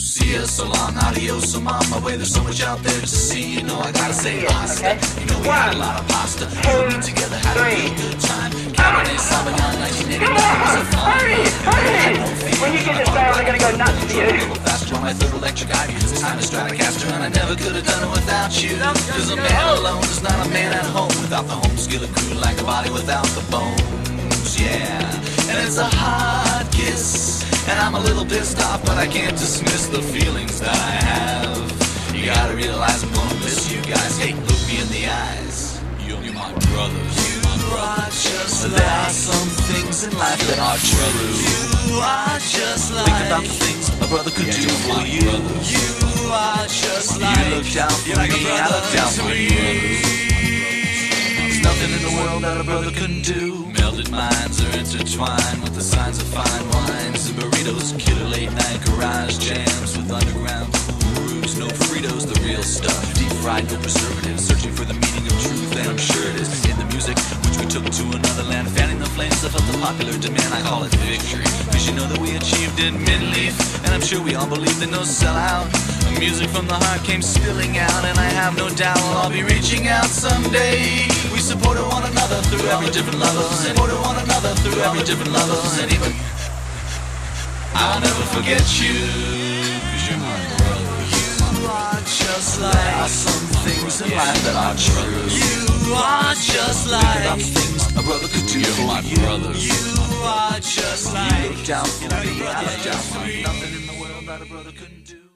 See ya, so long, adios, I'm on my way. There's so much out there to see. You know I gotta say pasta. You know we had a lot of pasta. Put it together, had a real good time. Cabernet Sauvignon, 1989 was a fun. When you get this down, they're gonna go nuts for you. Faster on my third electric eye. It's time to Stratocaster, and I never could have done it without you. Cause a man alone is not a man at home. Without the home skillet crew, like a body without the bones. Yeah, and it's a hot kiss. And I'm a little pissed off, but I can't dismiss the feelings that I have. You gotta realize I'm gonna miss you guys. Hey, look me in the eyes. You're my brothers. You are just like. There are some things in life that are true. You are just like. Think about the things a brother could do for you. You are just like. You look down for me, I look down for you. There's nothing in the world that a brother couldn't do. Melted minds are intertwined with the signs of fine wines and burritos, killer late night garage jams with underground cool grooves. No Fritos, the real stuff. Deep fried, no preservatives. Searching for the meaning of truth, and I'm sure it is in the music which we took to another land. Fanning the flames of the popular demand. I call it victory, because you know that we achieved it mid-leaf, and I'm sure we all believe that no sellout. Music from the heart came spilling out, and I have no doubt we'll all be reaching out someday. We supported one another through every different level. Supported one another through every different level. And even I'll never forget you, cause you're my brother. You are just like. There are some things in life that are true. You are just like. Think about the things a brother could do for my brothers. You are just like. You look down for me, I look down for you. Nothing in the world that a brother couldn't do.